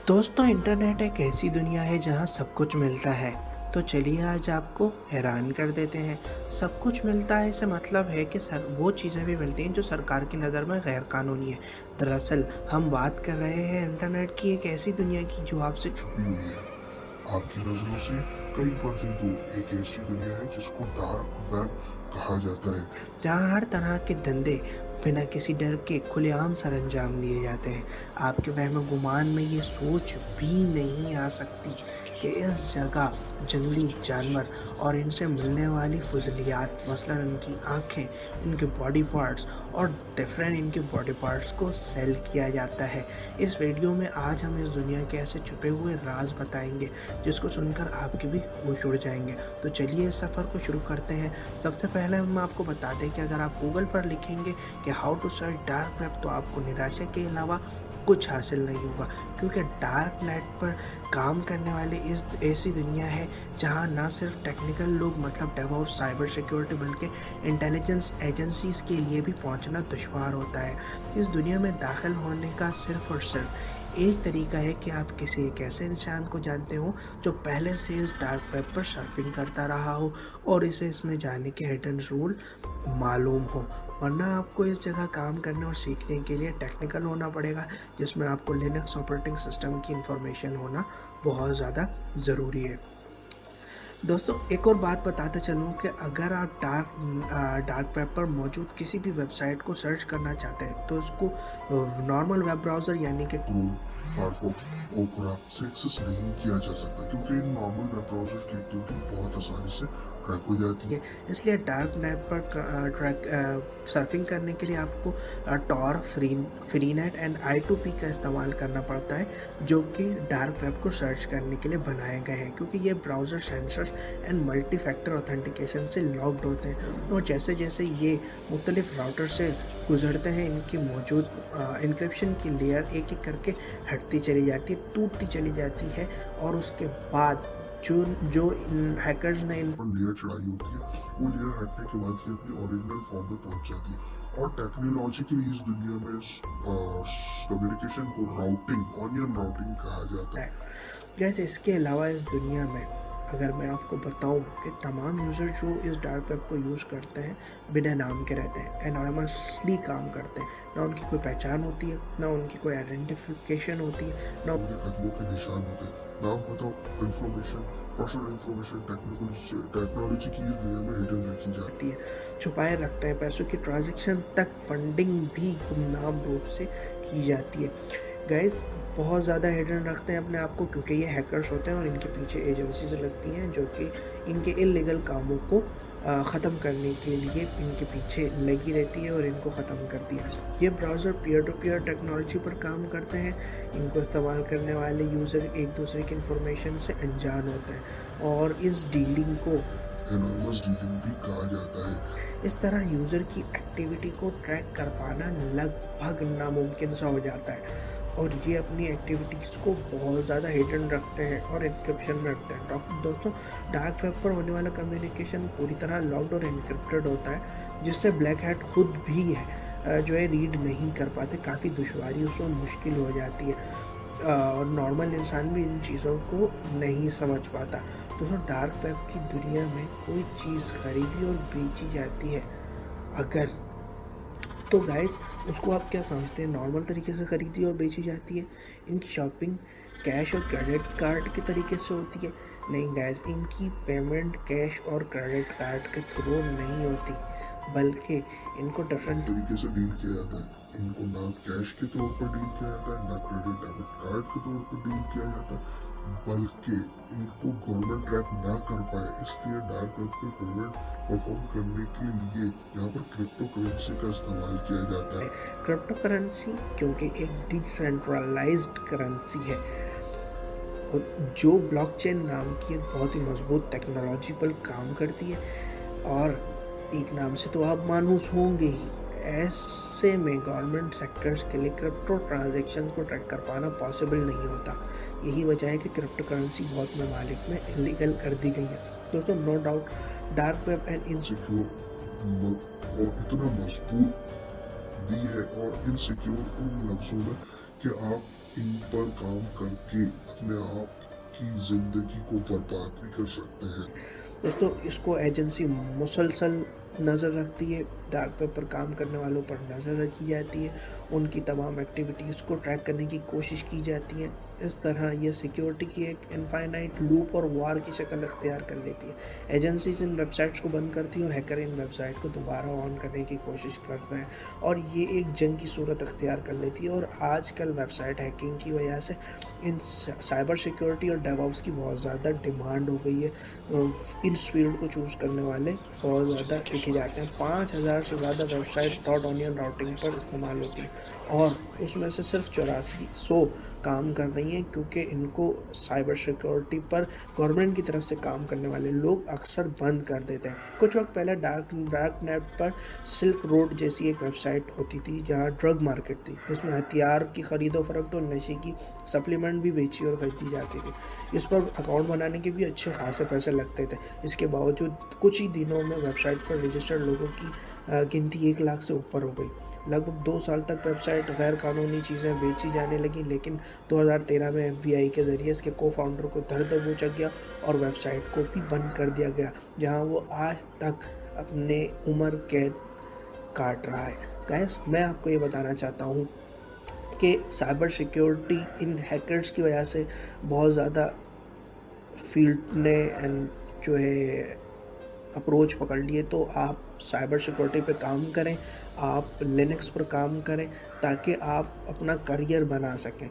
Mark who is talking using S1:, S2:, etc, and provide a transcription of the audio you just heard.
S1: दोस्तों इंटरनेट एक ऐसी दुनिया है जहाँ सब कुछ मिलता है। तो चलिए आज आपको हैरान कर देते हैं। सब कुछ मिलता है इससे मतलब है कि सर वो चीज़ें भी मिलती हैं जो सरकार की नज़र में गैर कानूनी है। दरअसल हम बात कर रहे हैं इंटरनेट की एक ऐसी दुनिया की जो आपसे
S2: छुपी हुई है। आपकी नज़रों से कई पर्दे दूर एक ऐसी दुनिया है जिसको डार्क वेब कहा जाता है।
S1: जहाँ हर तरह के धंधे बिना किसी डर के खुलेआम सरंजाम दिए जाते हैं। आपके वहम गुमान में ये सोच भी नहीं आ सकती कि इस जगह जंगली जानवर और इनसे मिलने वाली फजलियात मसलन इनकी आँखें, इनके बॉडी पार्ट्स और डिफरेंट इनके बॉडी पार्ट्स को सेल किया जाता है। इस वीडियो में आज हम इस दुनिया के ऐसे छुपे हुए राज बताएंगे जिसको सुनकर आपके भी होश उड़ जाएंगे। तो चलिए इस सफ़र को शुरू करते हैं। सबसे पहले हम आपको बता दें कि अगर आप गूगल पर लिखेंगे कि how to search dark web तो आपको निराशा के अलावा कुछ हासिल नहीं होगा, क्योंकि डार्क नेट पर काम करने वाली इस ऐसी दुनिया है जहां ना सिर्फ टेक्निकल लोग मतलब डेवऑप्स साइबर सिक्योरिटी बल्कि इंटेलिजेंस एजेंसीज के लिए भी पहुंचना दुश्वार होता है। इस दुनिया में दाखिल होने का सिर्फ और सिर्फ एक तरीका है कि आप किसी एक ऐसे इंसान को जानते हो जो पहले से इस डार्क वेब पर सर्फिंग करता रहा हो और इसे इसमें जाने के हिडन रूल मालूम हो। वरना आपको इस जगह काम करने और सीखने के लिए टेक्निकल होना पड़ेगा, जिसमें आपको लिनक्स ऑपरेटिंग सिस्टम की इंफॉर्मेशन होना बहुत ज़्यादा ज़रूरी है। दोस्तों एक और बात बताते चलूँ कि अगर आप डार्क वेब पर मौजूद किसी भी वेबसाइट को सर्च करना चाहते हैं तो उसको नॉर्मल वेब ब्राउज़र यानी कि
S2: क्रोम, फायरफॉक्स, ओपेरा से एक्सेस नहीं किया जा सकता क्योंकि इन नॉर्मल वेब ब्राउज़र की एक्टिविटी बहुत आसानी से ट्रैक हो जाती है।
S1: इसलिए डार्क नेट पर सर्फिंग करने के लिए आपको टॉर, फ्रीनेट एंड I2P का इस्तेमाल करना पड़ता है, जो कि डार्क वेब को सर्च करने के लिए बनाए गए हैं, क्योंकि ये browser sensor and multi factor authentication से लॉक्ड होते हैं और जैसे जैसे ये मुख्तलिफ राउटर से गुजरते हैं इनकी मौजूद इंक्रिप्शन की लेयर एक एक करके हटती चली जाती है, टूटती चली जाती है और उसके बाद जो जो इन हैकर्स ने इन
S2: पर लेयर चढ़ाई होती है, वो लेयर हटने के बाद ये अपनी ओरिजिनल फॉर्म में पहुंच जाती है। और टेक्नोलॉजिकली इस दुनिया में कम्युनिकेशन को राउटिंग, ऑनियन राउटिंग कहा जाता है।
S1: है। गैस इसके अलावा इस दुनिया में अगर मैं आपको बताऊं कि तमाम यूज़र जो इस डार्क वेब को यूज़ करते हैं बिना नाम के रहते हैं, एनोनिमसली काम करते हैं, ना उनकी कोई पहचान होती है, ना उनकी कोई आइडेंटिफिकेशन होती है, ना
S2: उनके कदमों के निशान होते हैं। नाम बताओ, इंफॉर्मेशन, पर्सनल इंफॉर्मेशन टेक्नोलॉजी की इस दुनिया में हिडन रखी जाती
S1: होती है, छुपाए रखते हैं। पैसों की ट्रांजैक्शन तक फंडिंग भी गुमनाम रूप से की जाती है। गाइस बहुत ज़्यादा हिडन रखते हैं अपने आप को, क्योंकि ये हैकर्स होते हैं और इनके पीछे एजेंसीज लगती हैं जो कि इनके इल्लीगल कामों को ख़त्म करने के लिए इनके पीछे लगी रहती है और इनको ख़त्म करती है। ये browser peer to peer technology पर काम करते हैं। इनको इस्तेमाल करने वाले यूज़र एक दूसरे की इन्फॉर्मेशन से अनजान होते हैं और इस डीलिंग को
S2: है। एनोनिमस डीलिंग भी कहा जाता है।
S1: इस तरह यूज़र की एक्टिविटी को ट्रैक कर पाना लगभग नामुमकिन सा हो जाता है और ये अपनी एक्टिविटीज़ को बहुत ज़्यादा हिडन रखते हैं और इंक्रिप्शन में रखते हैं। दोस्तों डार्क वेब पर होने वाला कम्युनिकेशन पूरी तरह लॉक्ड और इनक्रिप्टेड होता है, जिससे ब्लैक हैट खुद भी है जो है रीड नहीं कर पाते। काफ़ी दुश्वारी उसमें मुश्किल हो जाती है और नॉर्मल इंसान भी इन चीज़ों को नहीं समझ पाता। दोस्तों डार्क वेब की दुनिया में कोई चीज़ खरीदी और बेची जाती है अगर, तो गाइस उसको आप क्या समझते हैं? नॉर्मल तरीके से ख़रीदी और बेची जाती है? इनकी शॉपिंग कैश और क्रेडिट कार्ड के तरीके से होती है? नहीं गाइस, इनकी पेमेंट कैश और क्रेडिट कार्ड के थ्रू नहीं होती, बल्कि इनको डिफरेंट
S2: तरीके से डील किया जाता है। इनको ना कैश के तौर पर डील किया जाता है, ना क्रेडिट डेबिट कार्ड के तौर पर डील किया जाता है, बल्कि इनको गवर्नमेंट ट्रैक ना कर पाए इसलिए डार्क वेब पे पेमेंट परफॉर्म करने के लिए यहाँ पर क्रिप्टो करेंसी का इस्तेमाल किया जाता है।
S1: क्रिप्टो करेंसी, क्योंकि एक डिसेंट्रलाइज्ड करेंसी है जो ब्लॉकचेन नाम की एक बहुत ही मजबूत टेक्नोलॉजी पर काम करती है और एक नाम से तो आप मानूस होंगे ही। ऐसे में गवर्नमेंट सेक्टर्स के लिए क्रिप्टो ट्रांजैक्शंस को ट्रैक कर पाना पॉसिबल नहीं होता। यही वजह है कि क्रिप्टो करेंसी बहुत ममालिक में इलीगल कर दी गई है। दोस्तों no doubt dark web and
S2: secure और इतना मजबूत भी है और इनसिक्योर उन लफ्जों में कि आप इन पर काम करके अपने आप की ज़िंदगी को बर्बाद भी कर सकते हैं।
S1: दोस्तों इसको एजेंसी मुसलसल नज़र रखती है, डार्क वेब पर काम करने वालों पर नज़र रखी जाती है, उनकी तमाम एक्टिविटीज़ को ट्रैक करने की कोशिश की जाती है। इस तरह ये सिक्योरिटी की एक इनफाइनाइट लूप और वार की शक्ल अख्तियार कर लेती है। एजेंसीज इन वेबसाइट्स को बंद करती हैं और हैकर इन वेबसाइट को दोबारा ऑन करने की कोशिश करते हैं और ये एक जंग की सूरत अख्तियार कर लेती है। और आजकल वेबसाइट हैकिंग की वजह से इन साइबर सिक्योरिटी और डेवऑप्स की बहुत ज़्यादा डिमांड हो गई है। इस फील्ड को चूज़ करने वाले बहुत ज़्यादा देखे जाते हैं। 5000 से ज़्यादा वेबसाइट डॉट ऑनियन राउटिंग पर इस्तेमाल होती है और उसमें से सिर्फ 8400 काम कर रही हैं, क्योंकि इनको साइबर सिक्योरिटी पर गवर्नमेंट की तरफ से काम करने वाले लोग अक्सर बंद कर देते हैं। कुछ वक्त पहले डार्क नेट पर सिल्क रोड जैसी एक वेबसाइट होती थी जहां ड्रग मार्केट थी, जिसमें हथियार की खरीदो फरोख्त और नशे की सप्लीमेंट भी बेची और खरीदी जाती थी। इस पर अकाउंट बनाने के भी अच्छे खासे पैसे लगते थे। इसके बावजूद कुछ ही दिनों में वेबसाइट पर रजिस्टर्ड लोगों की गिनती 1 लाख से ऊपर हो गई। लगभग 2 साल तक वेबसाइट गैर कानूनी चीज़ें बेची जाने लगी, लेकिन 2013 में FBI के ज़रिए इसके को-फाउंडर को धर दबोचा गया और वेबसाइट को भी बंद कर दिया गया, जहां वो आज तक अपने उम्र कैद काट रहा है। गाइस, मैं आपको ये बताना चाहता हूँ कि साइबर सिक्योरिटी इन हैकर्स की वजह से बहुत ज़्यादा फील्ड ने एंड जो है अप्रोच पकड़ लिए। तो आप साइबर सिक्योरिटी पे काम करें, आप लिनक्स पर काम करें ताकि आप अपना करियर बना सकें।